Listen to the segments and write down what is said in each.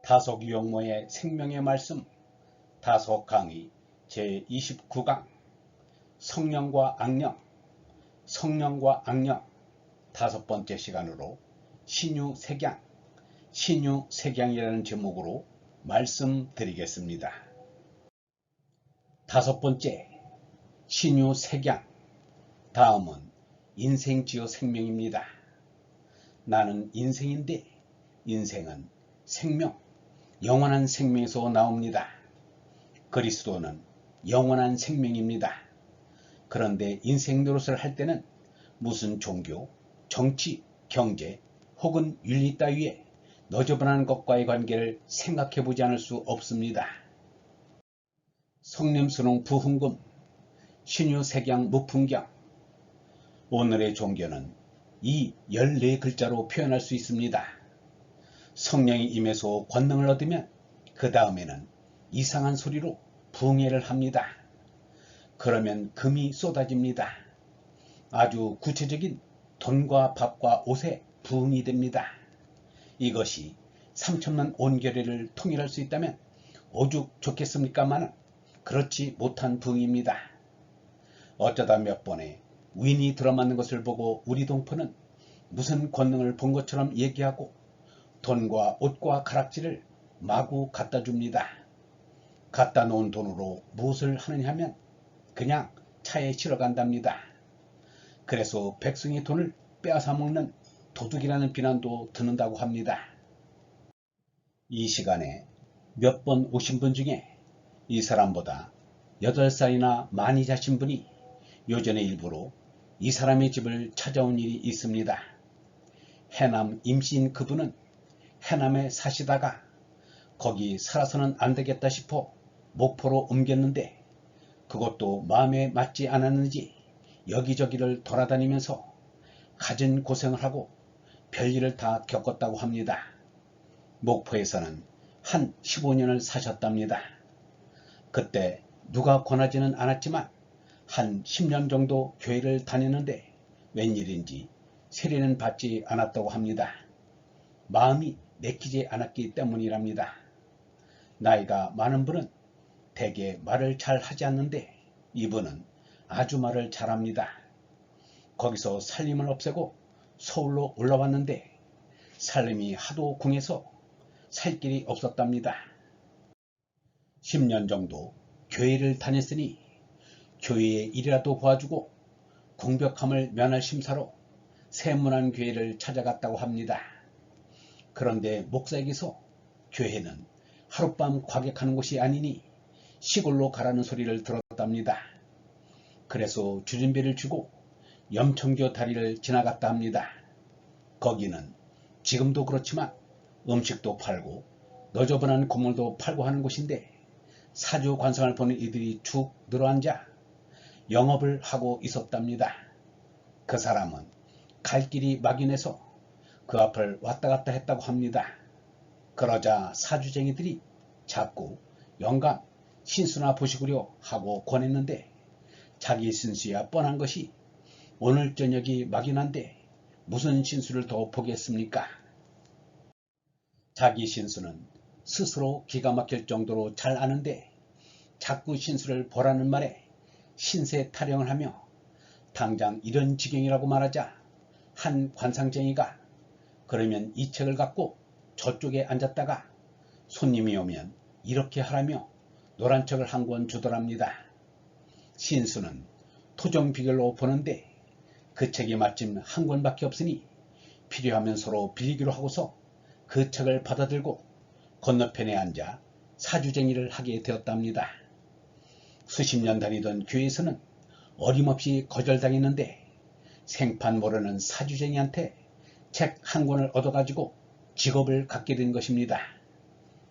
다속 유영모의 생명의 말씀 다속 강의 제29강 성령과 악령, 성령과 악령 다섯 번째 시간으로 신유색양, 신유색양이라는 제목으로 말씀드리겠습니다. 다섯 번째, 신유색양. 다음은 인생지요 생명입니다. 나는 인생인데 인생은 생명, 영원한 생명에서 나옵니다. 그리스도는 영원한 생명입니다. 그런데 인생 노릇을 할 때는 무슨 종교, 정치, 경제 혹은 윤리 따위에 너저분한 것과의 관계를 생각해보지 않을 수 없습니다. 성림순홍 부흥금, 신유색양 무풍경. 오늘의 종교는 이 14글자로 표현할 수 있습니다. 성령이 임해서 권능을 얻으면 그 다음에는 이상한 소리로 부흥회를 합니다. 그러면 금이 쏟아집니다. 아주 구체적인 돈과 밥과 옷에 부흥이 됩니다. 이것이 3천만 온결례를 통일할 수 있다면 오죽 좋겠습니까마는 그렇지 못한 부흥입니다. 어쩌다 몇 번의 윈이 들어맞는 것을 보고 우리 동포는 무슨 권능을 본 것처럼 얘기하고 돈과 옷과 가락지를 마구 갖다 줍니다. 갖다 놓은 돈으로 무엇을 하느냐 하면 그냥 차에 실어 간답니다. 그래서 백성의 돈을 빼앗아 먹는 도둑이라는 비난도 듣는다고 합니다. 이 시간에 몇 번 오신 분 중에 이 사람보다 8살이나 많이 자신 분이 요전에 일부러 이 사람의 집을 찾아온 일이 있습니다. 해남 임시인 그분은 해남에 사시다가 거기 살아서는 안 되겠다 싶어 목포로 옮겼는데 그것도 마음에 맞지 않았는지 여기저기를 돌아다니면서 갖은 고생을 하고 별일을 다 겪었다고 합니다. 목포에서는 한 15년을 사셨답니다. 그때 누가 권하지는 않았지만 한 10년 정도 교회를 다녔는데 웬일인지 세례는 받지 않았다고 합니다. 마음이 내키지 않았기 때문이랍니다. 나이가 많은 분은 대개 말을 잘 하지 않는데 이분은 아주 말을 잘합니다. 거기서 살림을 없애고 서울로 올라왔는데 살림이 하도 궁해서 살 길이 없었답니다. 10년 정도 교회를 다녔으니 교회의 일이라도 도와주고 궁벽함을 면할 심사로 세문안 교회를 찾아갔다고 합니다. 그런데 목사에게서 교회는 하룻밤 과격하는 곳이 아니니 시골로 가라는 소리를 들었답니다. 그래서 주진비를 주고 염천교 다리를 지나갔다 합니다. 거기는 지금도 그렇지만 음식도 팔고 너저분한 곡물도 팔고 하는 곳인데 사주 관상을 보는 이들이 쭉 늘어앉아 영업을 하고 있었답니다. 그 사람은 갈 길이 막연해서 그 앞을 왔다 갔다 했다고 합니다. 그러자 사주쟁이들이 자꾸 영감 신수나 보시구려 하고 권했는데 자기 신수야 뻔한 것이 오늘 저녁이 막연한데 무슨 신수를 더 보겠습니까? 자기 신수는 스스로 기가 막힐 정도로 잘 아는데 자꾸 신수를 보라는 말에 신세 타령을 하며 당장 이런 지경이라고 말하자 한 관상쟁이가 그러면 이 책을 갖고 저쪽에 앉았다가 손님이 오면 이렇게 하라며 노란 책을 한 권 주더랍니다. 신수는 토종 비결로 보는데 그 책이 마침 한 권밖에 없으니 필요하면 서로 빌리기로 하고서 그 책을 받아들고 건너편에 앉아 사주쟁이를 하게 되었답니다. 수십 년 다니던 교회에서는 어림없이 거절당했는데 생판 모르는 사주쟁이한테 책 한 권을 얻어가지고 직업을 갖게 된 것입니다.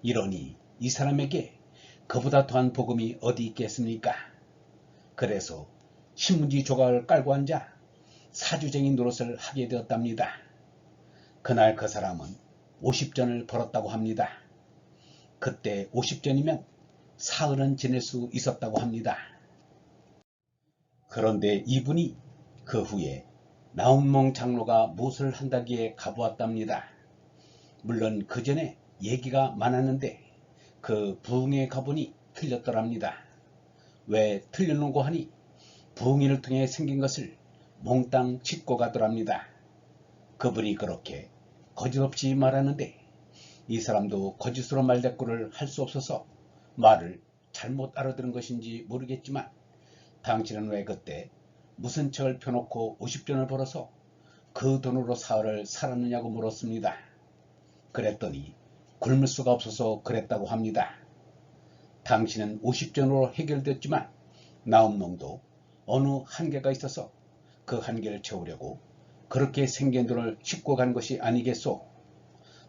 이러니 이 사람에게 그보다 더한 복음이 어디 있겠습니까? 그래서 신문지 조각을 깔고 앉아 사주쟁이 노릇을 하게 되었답니다. 그날 그 사람은 50전을 벌었다고 합니다. 그때 50전이면 사흘은 지낼 수 있었다고 합니다. 그런데 이분이 그 후에 나훈몽 장로가 무엇을 한다기에 가보았답니다. 물론 그 전에 얘기가 많았는데 그 부흥에 가보니 틀렸더랍니다. 왜 틀렸는고 하니 부흥회를 통해 생긴 것을 몽땅 짚고 가더랍니다. 그분이 그렇게 거짓없이 말하는데 이 사람도 거짓으로 말대꾸를 할 수 없어서 말을 잘못 알아들은 것인지 모르겠지만 당신은 왜 그때 무슨 책을 펴놓고 50전을 벌어서 그 돈으로 사흘을 살았느냐고 물었습니다. 그랬더니 굶을 수가 없어서 그랬다고 합니다. 당신은 50전으로 해결됐지만 나홈농도 어느 한계가 있어서 그 한계를 채우려고 그렇게 생긴 돈을 싣고 간 것이 아니겠소.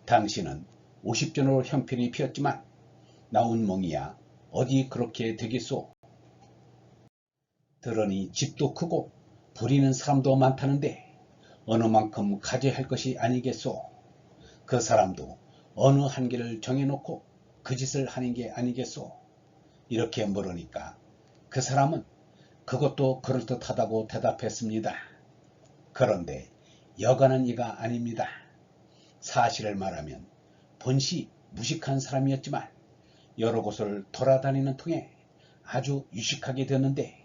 당신은 50전으로 형편이 피었지만 나온몽이야 어디 그렇게 되겠소. 들으니 집도 크고 부리는 사람도 많다는데 어느 만큼 가져야 할 것이 아니겠소. 그 사람도 어느 한계를 정해놓고 그 짓을 하는 게 아니겠소. 이렇게 물으니까 그 사람은 그것도 그럴듯하다고 대답했습니다. 그런데 여간은 이가 아닙니다. 사실을 말하면 본시 무식한 사람이었지만 여러 곳을 돌아다니는 통에 아주 유식하게 되었는데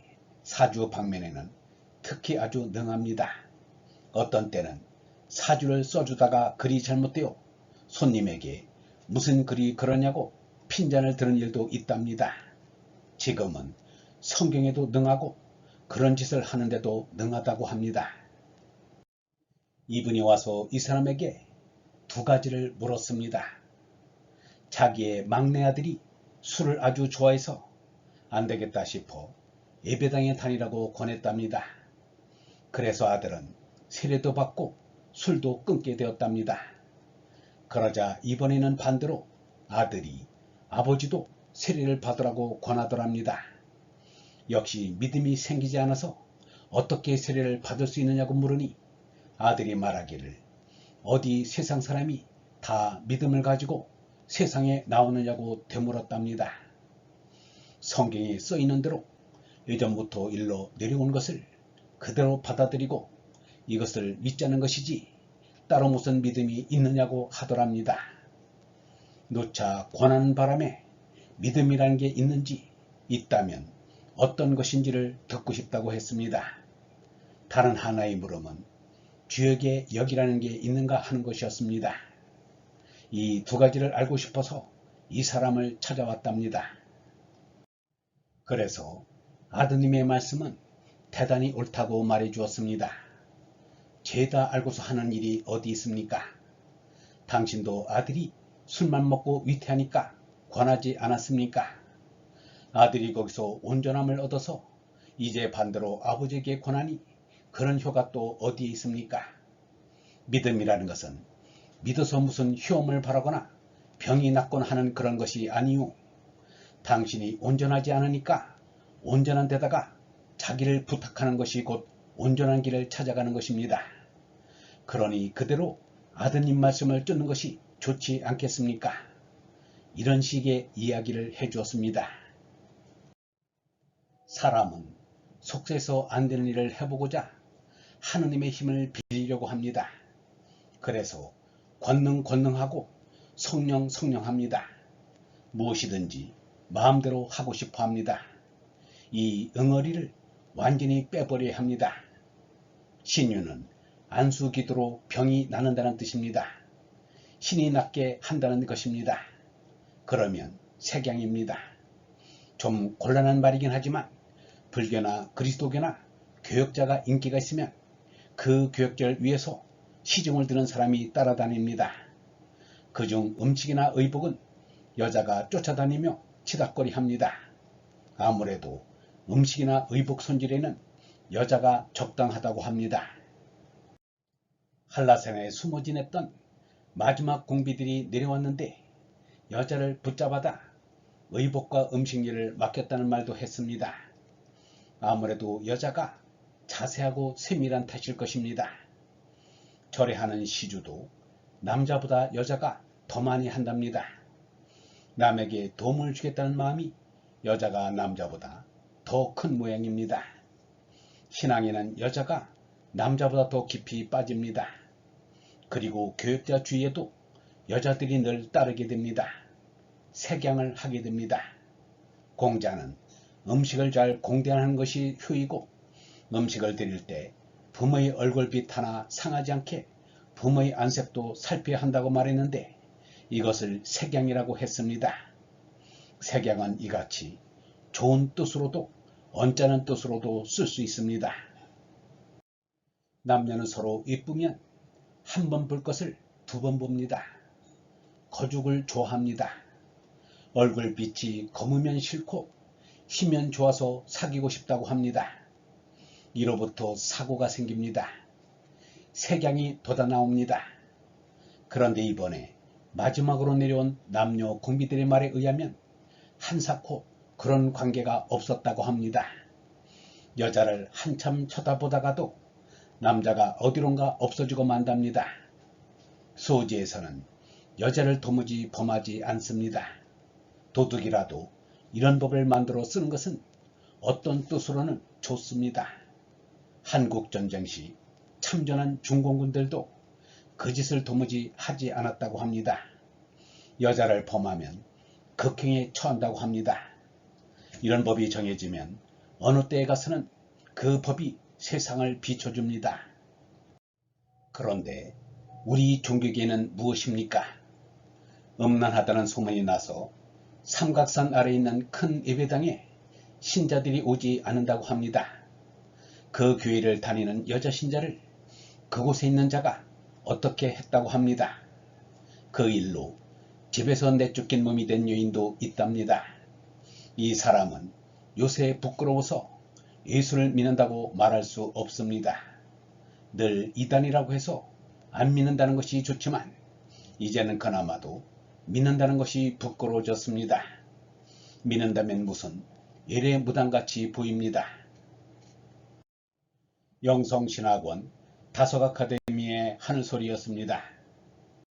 사주 방면에는 특히 아주 능합니다. 어떤 때는 사주를 써주다가 글이 잘못되어 손님에게 무슨 글이 그러냐고 핀잔을 드는 일도 있답니다. 지금은 성경에도 능하고 그런 짓을 하는데도 능하다고 합니다. 이분이 와서 이 사람에게 두 가지를 물었습니다. 자기의 막내 아들이 술을 아주 좋아해서 안되겠다 싶어 예배당에 다니라고 권했답니다. 그래서 아들은 세례도 받고 술도 끊게 되었답니다. 그러자 이번에는 반대로 아들이 아버지도 세례를 받으라고 권하더랍니다. 역시 믿음이 생기지 않아서 어떻게 세례를 받을 수 있느냐고 물으니 아들이 말하기를 어디 세상 사람이 다 믿음을 가지고 세상에 나오느냐고 되물었답니다. 성경에 써있는 대로 예전부터 일로 내려온 것을 그대로 받아들이고 이것을 믿자는 것이지 따로 무슨 믿음이 있느냐고 하더랍니다. 누차 권하는 바람에 믿음이라는 게 있는지 있다면 어떤 것인지를 듣고 싶다고 했습니다. 다른 하나의 물음은 주역의 역이라는 게 있는가 하는 것이었습니다. 이 두 가지를 알고 싶어서 이 사람을 찾아왔답니다. 그래서 아드님의 말씀은 대단히 옳다고 말해 주었습니다. 죄다 알고서 하는 일이 어디 있습니까? 당신도 아들이 술만 먹고 위태하니까 권하지 않았습니까? 아들이 거기서 온전함을 얻어서 이제 반대로 아버지에게 권하니 그런 효가 또 어디에 있습니까? 믿음이라는 것은 믿어서 무슨 효험을 바라거나 병이 낫거나 하는 그런 것이 아니오. 당신이 온전하지 않으니까 온전한 데다가 자기를 부탁하는 것이 곧 온전한 길을 찾아가는 것입니다. 그러니 그대로 아드님 말씀을 쫓는 것이 좋지 않겠습니까? 이런 식의 이야기를 해주었습니다. 사람은 속세서 안 되는 일을 해보고자 하느님의 힘을 빌리려고 합니다. 그래서 권능하고 성령합니다. 무엇이든지 마음대로 하고 싶어 합니다. 이 응어리를 완전히 빼버려야 합니다. 신유는 안수기도로 병이 나는다는 뜻입니다. 신이 낫게 한다는 것입니다. 그러면 색양입니다. 좀 곤란한 말이긴 하지만 불교나 그리스도교나 교역자가 인기가 있으면 그 교역자를 위해서 시중을 드는 사람이 따라다닙니다. 그중 음식이나 의복은 여자가 쫓아다니며 치닥거리 합니다. 아무래도 음식이나 의복 손질에는 여자가 적당하다고 합니다. 한라산에 숨어 지냈던 마지막 공비들이 내려왔는데 여자를 붙잡아다 의복과 음식 일을 맡겼다는 말도 했습니다. 아무래도 여자가 자세하고 세밀한 탓일 것입니다. 절에하는 시주도 남자보다 여자가 더 많이 한답니다. 남에게 도움을 주겠다는 마음이 여자가 남자보다 더 큰 모양입니다. 신앙에는 여자가 남자보다 더 깊이 빠집니다. 그리고 교역자 주위에도 여자들이 늘 따르게 됩니다. 색양을 하게 됩니다. 공자는 음식을 잘 공대하는 것이 효이고 음식을 드릴 때 부모의 얼굴빛 하나 상하지 않게 부모의 안색도 살펴야 한다고 말했는데 이것을 색양이라고 했습니다. 색양은 이같이 좋은 뜻으로도 언짢은 뜻으로도 쓸 수 있습니다. 남녀는 서로 이쁘면 한 번 볼 것을 두 번 봅니다. 거죽을 좋아합니다. 얼굴빛이 검으면 싫고 희면 좋아서 사귀고 싶다고 합니다. 이로부터 사고가 생깁니다. 색양이 돋아나옵니다. 그런데 이번에 마지막으로 내려온 남녀 공비들의 말에 의하면 한사코 그런 관계가 없었다고 합니다. 여자를 한참 쳐다보다가도 남자가 어디론가 없어지고 만답니다. 소지에서는 여자를 도무지 범하지 않습니다. 도둑이라도 이런 법을 만들어 쓰는 것은 어떤 뜻으로는 좋습니다. 한국전쟁 시 참전한 중공군들도 그 짓을 도무지 하지 않았다고 합니다. 여자를 범하면 극형에 처한다고 합니다. 이런 법이 정해지면 어느 때에 가서는 그 법이 세상을 비춰줍니다. 그런데 우리 종교계에는 무엇입니까? 음란하다는 소문이 나서 삼각산 아래에 있는 큰 예배당에 신자들이 오지 않는다고 합니다. 그 교회를 다니는 여자 신자를 그곳에 있는 자가 어떻게 했다고 합니다. 그 일로 집에서 내쫓긴 몸이 된 여인도 있답니다. 이 사람은 요새 부끄러워서 예수를 믿는다고 말할 수 없습니다. 늘 이단이라고 해서 안 믿는다는 것이 좋지만 이제는 그나마도 믿는다는 것이 부끄러워졌습니다. 믿는다면 무슨 예례무당같이 보입니다. 영성신학원 다석아카데미의 하늘소리였습니다.